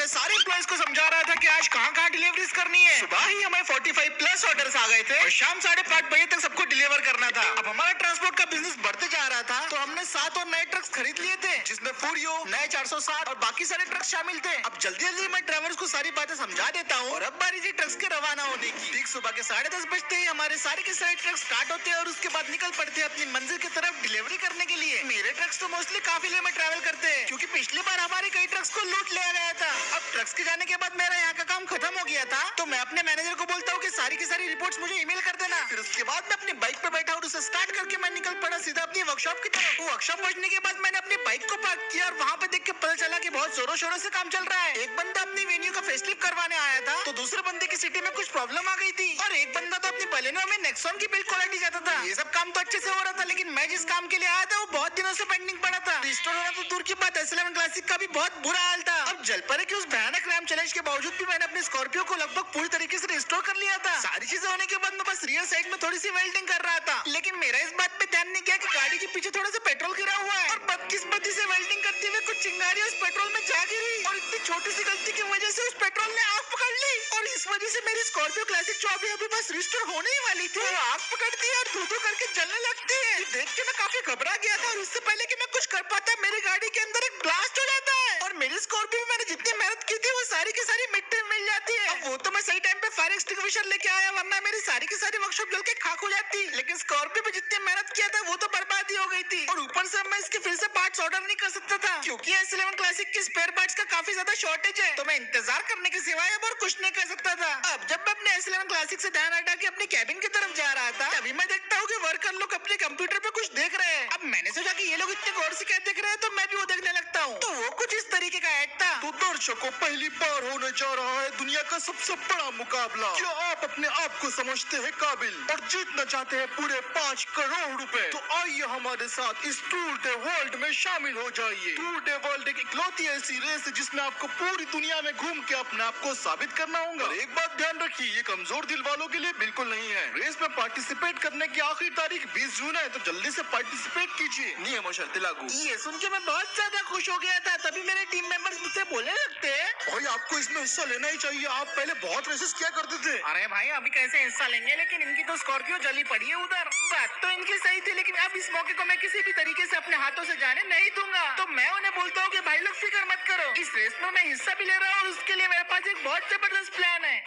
सारे एम्प्लॉइज को समझा रहा था कि आज कहाँ कहाँ डिलीवरीज करनी है। सुबह ही हमें 45 प्लस ऑर्डर्स आ गए थे और शाम 5:30 बजे तक सबको डिलीवर करना था। अब हमारा ट्रांसपोर्ट का बिजनेस बढ़ते जा रहा था तो हमने 7 और नए ट्रक्स खरीद लिए थे, जिसमें फूरियो, नए 460 और बाकी सारे ट्रक शामिल थे। अब जल्दी जल्दी मैं ड्राइवर्स को सारी बातें समझा देता हूँ और अब बारी थी ट्रक्स के रवाना होने की। ठीक सुबह के 10:30 बजते ही हमारे सारे के सारे ट्रक स्टार्ट होते हैं और उसके बाद निकल पड़ते हैं अपनी मंजिल की तरफ डिलीवरी करने के लिए। मेरे ट्रक्स तो मोस्टली काफिले में ट्रैवल करते हैं, क्योंकि पिछली बार हमारे कई ट्रक्स को लूट लिया गया था। अब ट्रक्स के जाने के बाद मेरा यहाँ का काम खत्म हो गया था, तो मैं अपने मैनेजर को बोलता हूँ कि सारी की सारी रिपोर्ट्स मुझे ईमेल कर देना। फिर उसके बाद मैं अपनी बाइक पे बैठा और उसे स्टार्ट करके मैं निकल पड़ा सीधा अपनी वर्कशॉप की तरफ। वर्कशॉप पहुंचने के बाद मैंने अपनी बाइक को पार्क किया और वहाँ पे देख के पता चला कि बहुत जोरों शोरों से काम चल रहा है। एक बंदा अपनी वेन्यू का फेसलिफ्ट करवाने आया था, तो दूसरे बंदे की सिटी में कुछ प्रॉब्लम आ गई थी और एक बंदा तो अपनी बलेनो में नेक्सॉन की बिल्ड क्वालिटी चाहता था। ये सब काम तो अच्छे से हो रहा था, लेकिन मैं जिस काम के लिए आया था वो बहुत दिनों से पेंडिंग पड़ा था। रिस्टोर होना तो दूर की बात, S11 क्लासिक का भी बहुत बुरा हाल था। अब जल परे कि उस भयानक रैम चैलेंज के बावजूद भी मैंने अपने स्कॉर्पियो को लगभग पूरी तरीके से रिस्टोर कर लिया था। सारी चीजें होने के बाद मैं बस रियर साइड में थोड़ी सी वेल्डिंग कर रहा था, लेकिन मेरा इस बात पे ध्यान नहीं किया कि गाड़ी के पीछे थोड़ा सा पेट्रोल गिरा हुआ है और बदकिस्मती से वेल्डिंग करते हुए कुछ चिंगारियां उस पेट्रोल में जा गिरी और इतनी छोटी सी गलती की वजह से उस पेट्रोल ने आग पकड़ ली और इस वजह से मेरी स्कॉर्पियो क्लासिक जो अभी बस रिस्टोर होने ही वाली थी, वो आग पकड़ती है और धू करके जलने लगती है। ये देख के मैं काफी घबरा गया था और उससे पहले कि मैं कुछ कर पाता मेरी गाड़ी के अंदर एक ब्लास्ट हो जाता है और मेरी स्कॉर्पियो में मैंने जितनी मेहनत की थी वो सारी की सारी मिट्टी में मिल जाती है। अब वो तो मैं सही टाइम पे फायर एक्सटिंग्विशर लेके आया, वरना मेरी सारी की सारी वर्कशॉप जल के खाक हो जाती। लेकिन स्कॉर्पियो पे जितनी मेहनत किया था वो तो बर्बादी हो गई थी और ऊपर से मैं इसके फिर से पार्ट्स ऑर्डर नहीं कर सकता था, क्योंकि S11 क्लासिक के स्पेयर पार्ट्स का काफी ज्यादा शॉर्टेज है। तो मैं इंतजार करने के सिवाय अब और कुछ नहीं कर सकता था। अब जब मैं अपने S11 क्लासिक से ध्यान हटा के अपनी कैबिन की तरफ जा रहा था, तभी मैं देखता हूँ कि वर्कर लोग अपने कंप्यूटर पे कुछ देख रहे हैं। अब मैंने सोचा कि ये लोग इतने गौर से क्या देख रहे हैं, तो मैं भी वो देखने लगता हूँ। तो वो कुछ इस तरीके का ऐड था। तो दर्शकों, पहली बार होने जा रहा है दुनिया का सबसे बड़ा मुकाबला। क्या आप अपने आप को समझते हैं काबिल और जीतना चाहते हैं पूरे 5 करोड़ रुपए? तो आइए हमारे साथ इस टूर डे वर्ल्ड में शामिल हो जाइए। टूर डे वर्ल्ड एक इकलौती ऐसी रेस है जिसमें आपको पूरी दुनिया में घूम के अपने आप को साबित करना होगा। और एक बात ध्यान रखिए, ये कमजोर दिल वालों के लिए बिल्कुल नहीं है। रेस में पार्टिसिपेट करने की आखिरी तारीख 20 जून है, तो जल्दी से पार्टिसिपेट कीजिए। नियम और शर्तें लागू। ये सुन के मैं बहुत ज्यादा खुश हो गया था, तभी मेरे टीम मेंबर्स मुझसे बोलने लगते हैं, भाई आपको इसमें हिस्सा लेना ही चाहिए, आप पहले बहुत रेसेस किया करते थे। अरे भाई अभी कैसे हिस्सा लेंगे, लेकिन इनकी तो स्कॉर्पियो जली पड़ी है उधर। बात तो इनकी सही थी, लेकिन अब इस मौके को मैं किसी भी तरीके से अपने हाथों से जाने नहीं दूंगा। तो मैं उन्हें बोलता हूँ कि भाई लोग फिक्र मत करो, इस रेस में मैं हिस्सा भी ले रहा हूँ और उसके लिए मेरे पास एक बहुत जबरदस्त प्लान है।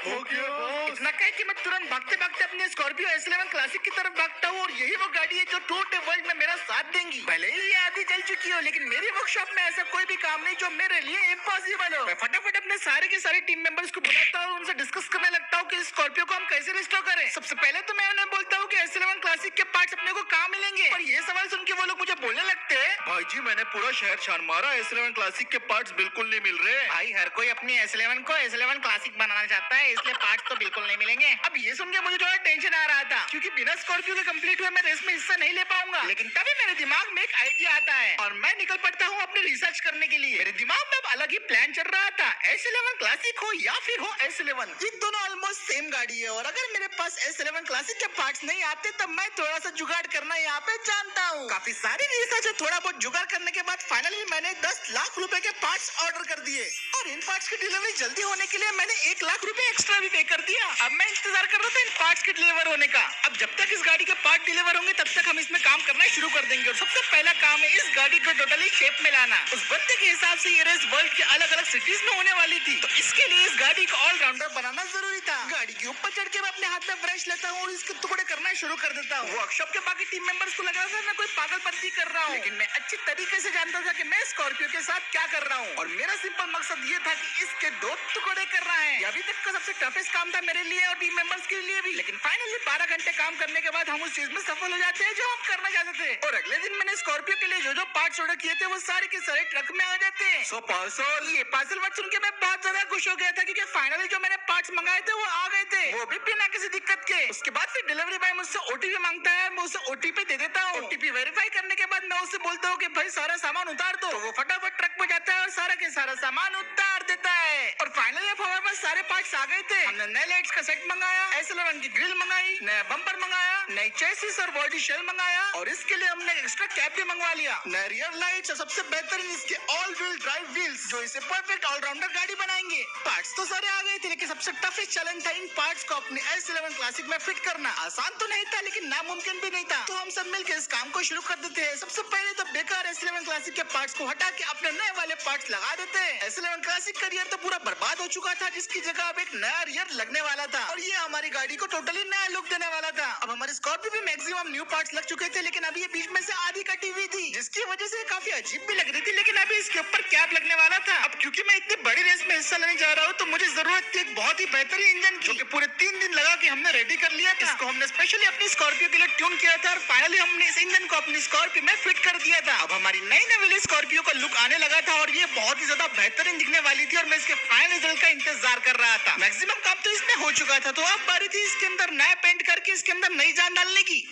इतना कह कि मैं तुरंत भागते भागते अपने स्कॉर्पियो S11 क्लासिक की तरफ भागता हूँ और यही वो गाड़ी है जो टूर डे वर्ल्ड में मेरा साथ देंगी। भले ही ये आधी जल चुकी हो, लेकिन मेरी वर्कशॉप में ऐसा कोई भी काम नहीं जो मेरे लिए इम्पॉसिबल हो। मैं फटाफट अपने सारे के सारे टीम मेंबर्स को बुलाता हूँ और उनसे डिस्कस करने लगता हूँ कि स्कॉर्पियो को हम कैसे रिस्टोर करें। सबसे पहले तो मैं उन्हें बोलता हूँ कि S11 क्लासिक के पार्ट्स अपने को कहाँ मिलेंगे, और ये सवाल सुन के वो लोग मुझे बोलने लगते हैं, भाई जी मैंने पूरा शहर छान मारा, S11 क्लासिक के पार्ट्स बिल्कुल नहीं मिल रहे। भाई हर कोई अपनी S11 को S11 क्लासिक बनाना चाहता है, इसलिए पार्ट्स तो बिल्कुल नहीं मिलेंगे। अब ये सुन के मुझे थोड़ा टेंशन आ रहा था, क्योंकि बिना स्कॉर्पियो के कंप्लीट हुए मैं रेस में हिस्सा नहीं ले पाऊंगा। लेकिन तभी मेरे दिमाग में एक आइडिया आता है और मैं निकल पड़ता हूँ अपनी रिसर्च करने के लिए। मेरे दिमाग में अब अलग ही प्लान चल रहा था। S11 क्लासिक हो या फिर हो S11, ये दोनों ऑलमोस्ट सेम गाड़ी है और अगर मेरे पास S11 क्लासिक के पार्ट्स नहीं आते तब मैं थोड़ा सा जुगाड़ करना यहाँ पे जानता हूँ। काफी सारी रिसर्च और थोड़ा बहुत जुगाड़ करने के बाद फाइनली मैंने 10 लाख रुपए के पार्ट्स ऑर्डर कर दिए और इन पार्ट्स की डिलीवरी जल्दी होने के लिए मैंने 1 लाख रुपए एक्स्ट्रा भी पे कर दिया। अब मैं इंतजार कर रहा था इन पार्ट्स के डिलीवर होने का। अब जब तक इस गाड़ी के पार्ट डिलीवर होंगे तब तक हम इसमें काम करना शुरू कर देंगे और सबसे पहला काम है इस गाड़ी को टोटली शेप में लाना। उस बंदे के हिसाब से ये रेस वर्ल्ड के अलग अलग सिटीज में होने वाली थी, तो इसके लिए इस गाड़ी को ऑलराउंडर बनाना जरूरी था। गाड़ी के ऊपर चढ़ के मैं अपने हाथ में ब्रश लेता हूँ और इसके टुकड़े करना शुरू कर देता हूँ। वर्कशॉप के बाकी टीम मेंबर्स को लग रहा था मैं कोई पागलपंती कर रहा हूँ, लेकिन मैं अच्छी तरीके से जानता था कि मैं स्कॉर्पियो के साथ क्या कर रहा हूँ और मेरा सिंपल मकसद ये था कि इसके 2 टुकड़े कर रहा है। अभी तक का सबसे टफेस्ट काम था मेरे लिए और टीम मेंबर्स के लिए भी, लेकिन फाइनली 12 घंटे काम करने के बाद हम उस चीज में सफल हो जाते हैं जो हम करना चाहते थे। और अगले दिन मैंने स्कॉर्पियो के लिए जो जो पार्ट्स ऑर्डर किए थे वो सारे के सारे ट्रक में आ जाते हैं। सो पार्सल, ये पार्सल बात सुन के मैं बहुत ज्यादा खुश हो गया था, क्योंकि फाइनली जो मैंने पार्ट्स मंगाए थे वो आ गए थे, वो भी बिना किसी दिक्कत के। उसके बाद फिर डिलीवरी बॉय मुझसे OTP मांगता है, मैं उसे OTP दे देता हूँ। OTP वेरीफाई करने के बाद मैं उसे बोलता हूँ कि भाई सारा सामान उतार दो, तो वो फटाफट ट्रक में जाता है और सारा के सारा सामान उतार देता है। और फाइनली अब हमारे पास सारे पार्ट्स आ गए थे। हमने नए लाइट्स का सेट मंगाया, S11 की ग्रिल मंगाई, नया बम्पर मंगाया, नई चेसिस और बॉडी शेल मंगाया और इसके लिए हमने एक्स्ट्रा कैप भी मंगवा लिया, नए रियर लाइट्स और सबसे बेहतरीन इसके ऑल व्हील ड्राइव व्हील्स जो इसे परफेक्ट ऑलराउंडर गाड़ी बनाएंगे। पार्ट्स तो सारे आ गए थे, लेकिन सबसे टफेस्ट चैलेंज था इन पार्ट्स को अपने S11 क्लासिक में फिट करना। आसान तो नहीं था, लेकिन नामुमकिन भी नहीं था। तो हम सब मिलकर इस काम को शुरू कर देते हैं। सबसे पहले तो बेकार S11 क्लासिक के पार्ट्स को हटा के अपने नए वाले पार्ट्स लगा देते हैं। S11 क्लासिक का रियर तो पूरा बर्बाद हो चुका था, जिसकी जगह अब एक नया रियर लगने वाला था और ये हमारी गाड़ी को टोटली नया लुक देने वाला था। अब हमारी स्कॉर्पियो भी मैक्सिमम न्यू पार्ट्स लग चुके थे, लेकिन अभी ये बीच में से आधी कटी हुई थी, जिसकी वजह से काफी अजीब भी लग रही थी। लेकिन अभी इसके ऊपर कैप लगने वाला था। अब क्योंकि मैं इतनी बड़ी रेस में हिस्सा लेने जा रहा हूँ, तो मुझे जरूरत थी एक बहुत ही बेहतरीन इंजन की, जो कि पूरे 3 दिन लगा के हमने रेडी कर लिया था। इसको हमने स्पेशली अपनी स्कॉर्पियो के लिए ट्यून किया था और फाइनली हमने इस इंजन को अपनी स्कॉर्पियो में फिट कर दिया था। अब हमारी नई नवेली स्कॉर्पियो का लुक आने लगा था और ये बहुत ही ज्यादा बेहतरीन दिखने वाली थी और मैं इसके फाइनल रिजल्ट का इंतजार कर रहा था। मैक्सिमम काम तो इसमें हो चुका था, तो अब बारी थी इसके अंदर नया पेंट करके इसके अंदर नई जान डालने की।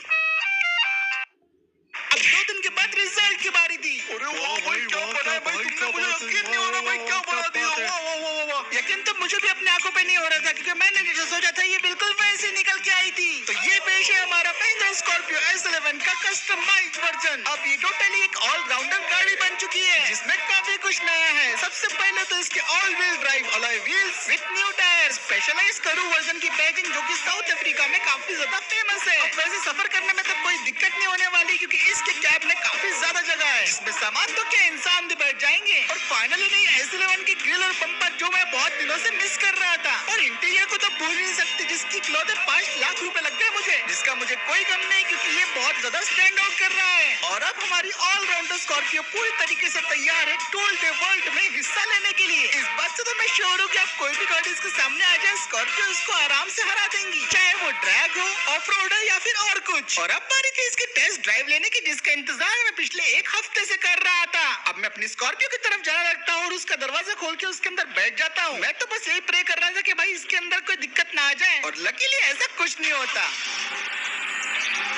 अब 2 दिन के बाद रिजल्ट की बारी थी। अरे वाह भाई, क्या बना है भाई तुमने, मुझे यकीन नहीं हो रहा भाई, क्या बना दिया। वाह वाह वाह वाह। यकीन तो मुझे भी अपने आंखों पे नहीं हो रहा था, क्योंकि मैंने जो सोचा था ये बिल्कुल वैसे निकल के आई थी। तो ये पेश है हमारा महिंद्रा स्कॉर्पियो S11 का कस्टमाइज्ड वर्जन। अब ये टोटली एक ऑलराउंडर गाड़ी बन चुकी है, जिसमें काफी कुछ नया है। सबसे पहले तो इसके all wheel drive alloy wheels with new tyre, specialize करू वर्जन की पैकिंग, जो कि साउथ अफ्रीका में काफी ज्यादा फेमस है। अब वैसे सफर करने में तो कोई दिक्कत नहीं होने वाली, क्योंकि इसके कैब में काफी ज्यादा जगह है, जिसमें सामान तो क्या इंसान भी बैठ जाएंगे। और फाइनली नहीं, S11 की ग्रिल और बम्पर जो मैं बहुत दिनों से मिस कर रहा था, और इंटीरियर को तो भूल नहीं सकती, जिसकी कीमत 5 लाख रुपए लग गए मुझे, जिसका मुझे कोई गम नहीं, क्योंकि ये बहुत ज्यादा स्टैंड आउट कर रहा है। और अब हमारी ऑलराउंडर स्कॉर्पियो पूरी तरीके से तैयार है टूल डे वर्ल्ड में हिस्सा लेने के लिए। इस बात से तो मैं श्योर हूँ कि आप कोई भी गाड़ी इसके सामने आ जाए, स्कॉर्पियो इसको आराम से हरा देंगी, चाहे वो ड्रैग हो, ऑफ रोड हो या फिर और कुछ। और अब बारी थी इसकी टेस्ट ड्राइव लेने की, जिसका इंतजार मैं पिछले 1 हफ्ते से कर रहा था। अब मैं अपनी स्कॉर्पियो की तरफ जाने लगता हूँ और उसका दरवाजा खोल के उसके अंदर बैठ जाता हूँ। मैं तो बस यही प्रे कर रहा था कि भाई इसके अंदर कोई दिक्कत ना आ जाए, और लकीली ऐसा कुछ नहीं होता।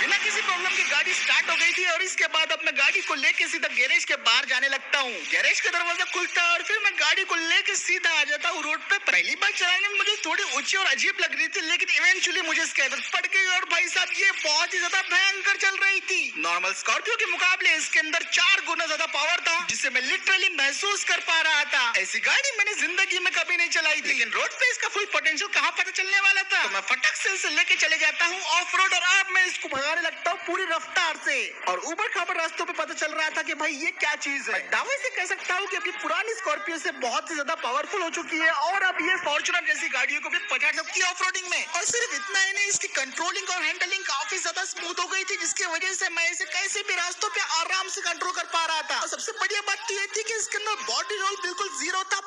बिना किसी प्रॉब्लम की गाड़ी स्टार्ट हो गई थी और इसके बाद अब मैं गाड़ी को लेके सीधा गैरेज के बाहर जाने लगता हूँ। गैरेज का दरवाजा खुलता है और फिर मैं गाड़ी को लेके सीधा आ जाता हूँ रोड पे। पहली बार चलाने में मुझे थोड़ी ऊंची और अजीब लग रही थी, लेकिन इवेंचुअली मुझे इसकी आदत पड़ गई और भाई साहब ये बहुत ही ज्यादा भयंकर चल रही थी। नॉर्मल स्कॉर्पियो के मुकाबले इसके अंदर 4 गुना ज्यादा पावर था, जिसे मैं लिटरली महसूस कर पा रहा था। ऐसी गाड़ी मैंने जिंदगी में कभी नहीं चलाई थी, लेकिन रोड पे इसका फुल पोटेंशियल कहाँ पता चलने वाला था। तो मैं फटक से इसे लेके चले जाता हूँ ऑफ रोड, और अब मैं इसको भगाने लगता हूँ पूरी रफ्तार से। और ऊबर खाबर रास्तों पे पता चल रहा था कि भाई ये क्या चीज है। दावे से कह सकता हूँ कि अपनी पुरानी स्कॉर्पियो से बहुत ही ज्यादा पावरफुल हो चुकी है, और अब ये फॉर्च्यूनर जैसी गाड़ियों को भी पछाड़ सकती है ऑफ रोडिंग में। और सिर्फ इतना ही नहीं, इसकी कंट्रोलिंग और हैंडलिंग काफी ज्यादा स्मूथ हो गई थी, जिसकी वजह से मैं इसे कैसे भी रास्तों पे आराम से कंट्रोल कर पा रहा था। और सबसे बढ़िया बात तो ये थी कि इसके अंदर बॉडी रोल बिल्कुल 0 था।